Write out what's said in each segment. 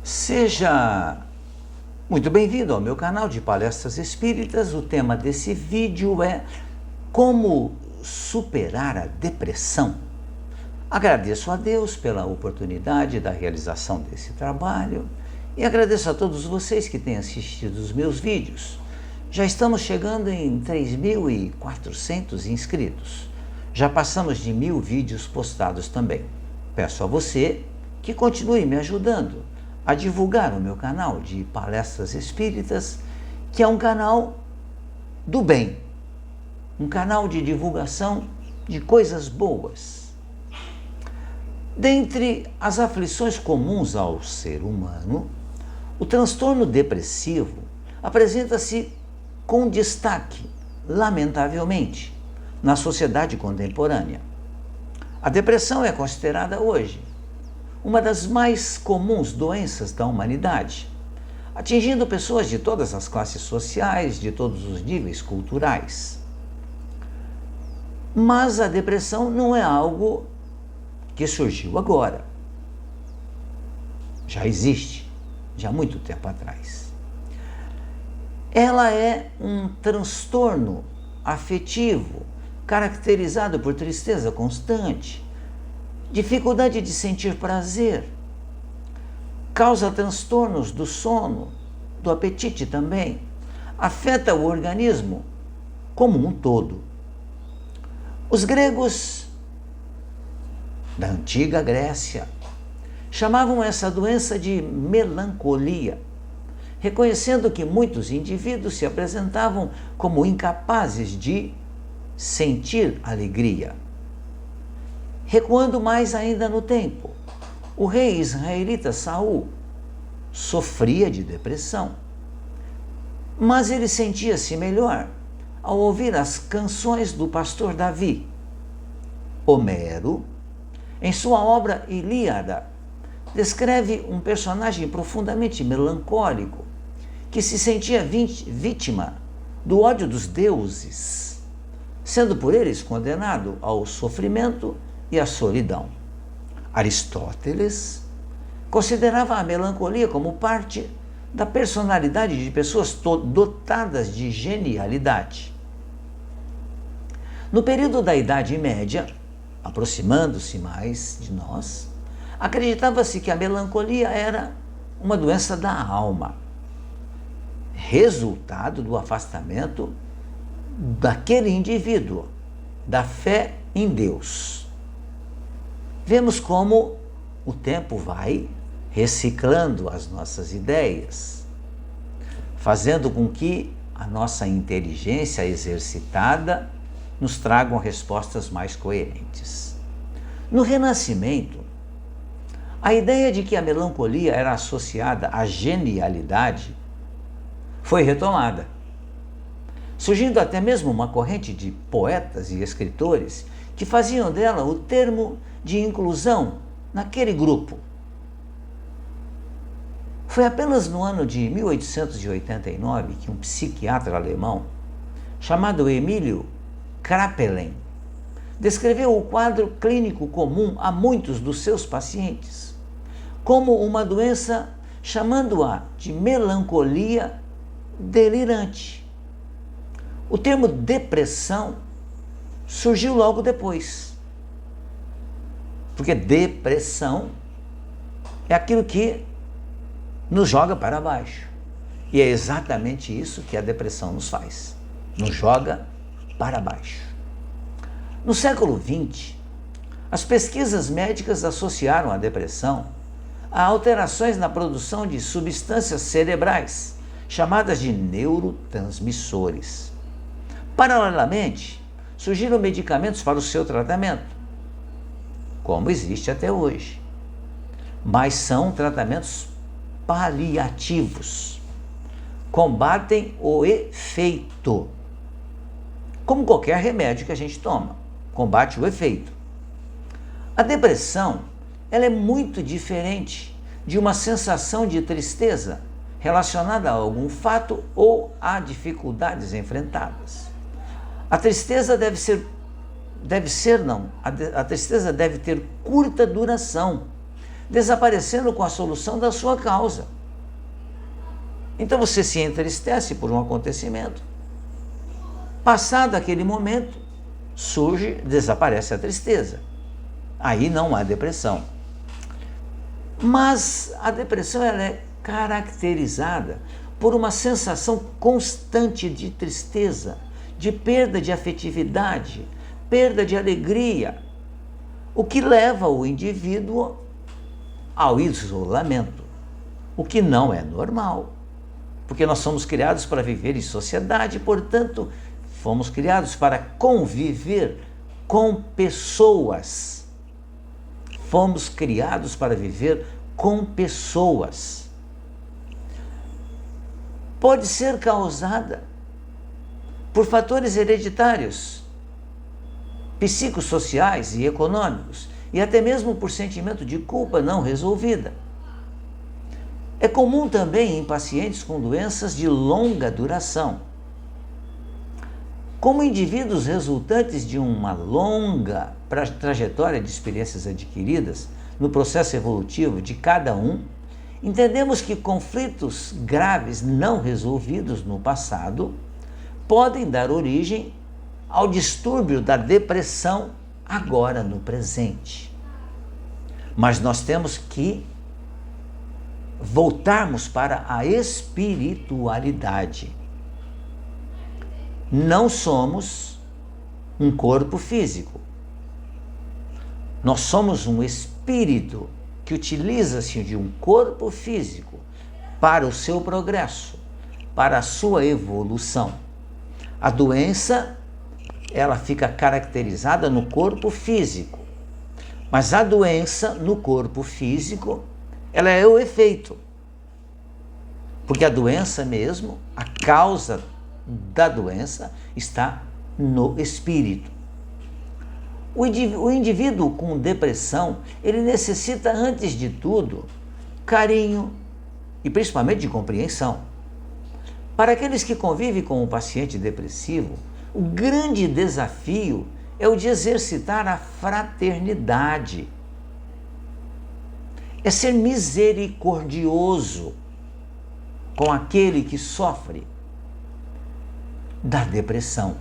Seja muito bem-vindo ao meu canal de palestras espíritas. O tema desse vídeo é como superar a depressão. Agradeço a Deus pela oportunidade da realização desse trabalho e agradeço a todos vocês que têm assistido os meus vídeos. Já estamos chegando em 3.400 inscritos. Já passamos de 1.000 vídeos postados também. Peço a você que continue me ajudando a divulgar o meu canal de palestras espíritas, que é um canal do bem, um canal de divulgação de coisas boas. Dentre as aflições comuns ao ser humano, o transtorno depressivo apresenta-se com destaque, lamentavelmente, na sociedade contemporânea. A depressão é considerada hoje uma das mais comuns doenças da humanidade, atingindo pessoas de todas as classes sociais, de todos os níveis culturais. Mas a depressão não é algo que surgiu agora. Já existe, já há muito tempo atrás. Ela é um transtorno afetivo, caracterizado por tristeza constante, dificuldade de sentir prazer, causa transtornos do sono, do apetite também, afeta o organismo como um todo. Os gregos da antiga Grécia chamavam essa doença de melancolia, reconhecendo que muitos indivíduos se apresentavam como incapazes de sentir alegria. Recuando mais ainda no tempo, o rei israelita Saul sofria de depressão, mas ele sentia-se melhor ao ouvir as canções do pastor Davi. Homero, em sua obra Ilíada, descreve um personagem profundamente melancólico que se sentia vítima do ódio dos deuses, sendo por eles condenado ao sofrimento e à solidão. Aristóteles considerava a melancolia como parte da personalidade de pessoas dotadas de genialidade. No período da Idade Média, aproximando-se mais de nós, acreditava-se que a melancolia era uma doença da alma, resultado do afastamento daquele indivíduo da fé em Deus. Vemos como o tempo vai reciclando as nossas ideias, fazendo com que a nossa inteligência exercitada nos tragam respostas mais coerentes. No Renascimento, a ideia de que a melancolia era associada à genialidade foi retomada, surgindo até mesmo uma corrente de poetas e escritores que faziam dela o termo de inclusão naquele grupo. Foi apenas no ano de 1889 que um psiquiatra alemão chamado Emílio Kraepelin descreveu o quadro clínico comum a muitos dos seus pacientes como uma doença, chamando-a de melancolia delirante. O termo depressão surgiu logo depois, porque depressão é aquilo que nos joga para baixo. E é exatamente isso que a depressão nos faz, nos joga para baixo. No século XX, as pesquisas médicas associaram a depressão a alterações na produção de substâncias cerebrais, chamadas de neurotransmissores. Paralelamente, surgiram medicamentos para o seu tratamento, como existe até hoje, mas são tratamentos paliativos, combatem o efeito, como qualquer remédio que a gente toma, combate o efeito. A depressão, ela é muito diferente de uma sensação de tristeza relacionada a algum fato ou a dificuldades enfrentadas. A tristeza a tristeza deve ter curta duração, desaparecendo com a solução da sua causa. Então você se entristece por um acontecimento. Passado aquele momento, desaparece a tristeza. Aí não há depressão. Mas a depressão ela é caracterizada por uma sensação constante de tristeza, de perda de afetividade, perda de alegria, o que leva o indivíduo ao isolamento, o que não é normal, porque nós somos criados para viver em sociedade, portanto, fomos criados para conviver com pessoas. Fomos criados para viver com pessoas. Pode ser causada por fatores hereditários, psicossociais e econômicos, e até mesmo por sentimento de culpa não resolvida. É comum também em pacientes com doenças de longa duração. Como indivíduos resultantes de uma longa trajetória de experiências adquiridas no processo evolutivo de cada um, entendemos que conflitos graves não resolvidos no passado podem dar origem ao distúrbio da depressão agora no presente. Mas nós temos que voltarmos para a espiritualidade. Não somos um corpo físico. Nós somos um espírito que utiliza-se de um corpo físico para o seu progresso, para a sua evolução. A doença, ela fica caracterizada no corpo físico, mas a doença no corpo físico, ela é o efeito. Porque a doença mesmo, a causa da doença está no espírito. O indivíduo com depressão, ele necessita, antes de tudo, carinho e principalmente de compreensão. Para aqueles que convivem com um paciente depressivo, o grande desafio é o de exercitar a fraternidade. É ser misericordioso com aquele que sofre da depressão.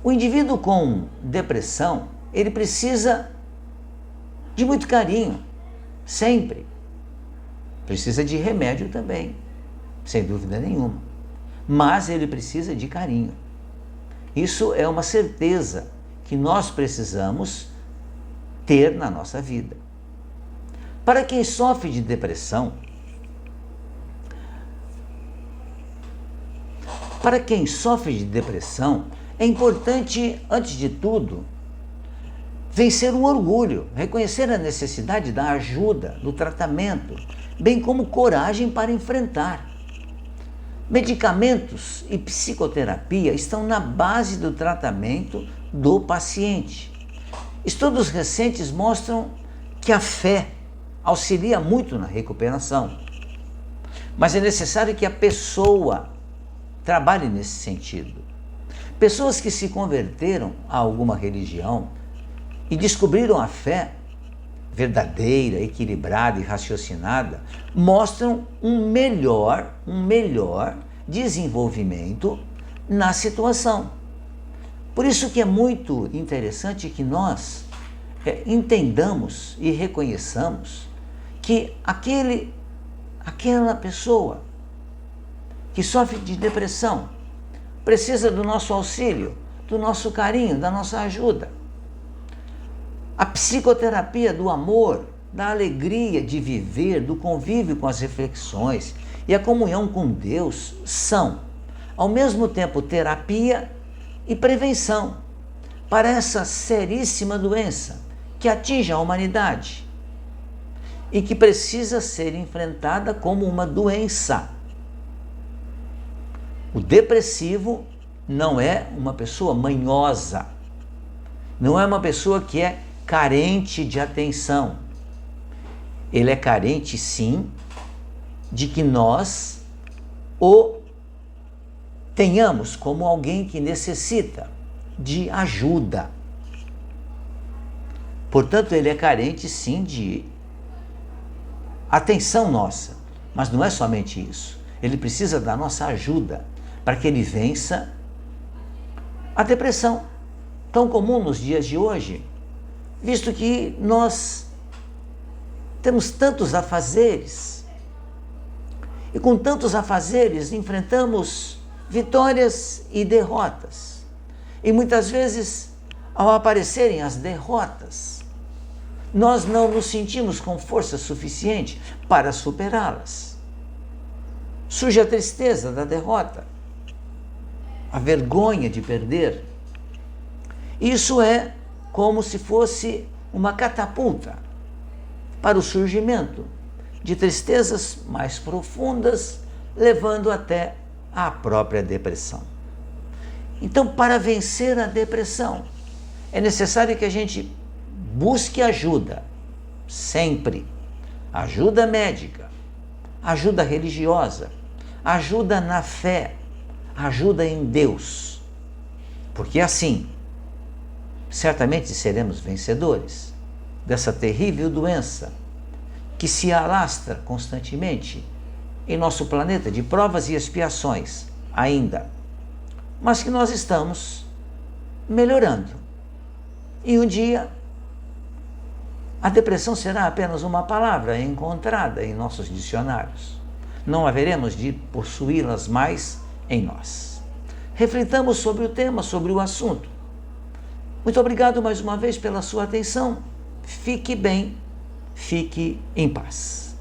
O indivíduo com depressão, ele precisa de muito carinho, sempre. Precisa de remédio também, sem dúvida nenhuma. Mas ele precisa de carinho. Isso é uma certeza que nós precisamos ter na nossa vida. Para quem sofre de depressão, é importante, antes de tudo, vencer o orgulho, reconhecer a necessidade da ajuda, do tratamento, bem como coragem para enfrentar. Medicamentos e psicoterapia estão na base do tratamento do paciente. Estudos recentes mostram que a fé auxilia muito na recuperação, mas é necessário que a pessoa trabalhe nesse sentido. Pessoas que se converteram a alguma religião e descobriram a fé verdadeira, equilibrada e raciocinada, mostram um melhor desenvolvimento na situação. Por isso que é muito interessante que nós entendamos e reconheçamos que aquela pessoa que sofre de depressão precisa do nosso auxílio, do nosso carinho, da nossa ajuda. A psicoterapia do amor, da alegria de viver, do convívio com as reflexões e a comunhão com Deus são, ao mesmo tempo, terapia e prevenção para essa seríssima doença que atinge a humanidade e que precisa ser enfrentada como uma doença. O depressivo não é uma pessoa manhosa, não é uma pessoa que é carente de atenção. Ele é carente, sim, de que nós o tenhamos como alguém que necessita de ajuda. Portanto, ele é carente, sim, de atenção nossa. Mas não é somente isso. Ele precisa da nossa ajuda para que ele vença a depressão, tão comum nos dias de hoje, visto que nós temos tantos afazeres. E com tantos afazeres enfrentamos vitórias e derrotas. E muitas vezes, ao aparecerem as derrotas, nós não nos sentimos com força suficiente para superá-las. Surge a tristeza da derrota, a vergonha de perder. Isso é como se fosse uma catapulta para o surgimento de tristezas mais profundas, levando até à própria depressão. Então, para vencer a depressão, é necessário que a gente busque ajuda, sempre. Ajuda médica, ajuda religiosa, ajuda na fé, ajuda em Deus. Porque assim, certamente seremos vencedores dessa terrível doença que se alastra constantemente em nosso planeta de provas e expiações ainda, mas que nós estamos melhorando. E um dia a depressão será apenas uma palavra encontrada em nossos dicionários. Não haveremos de possuí-las mais em nós. Reflitamos sobre o tema, sobre o assunto. Muito obrigado mais uma vez pela sua atenção. Fique bem, fique em paz.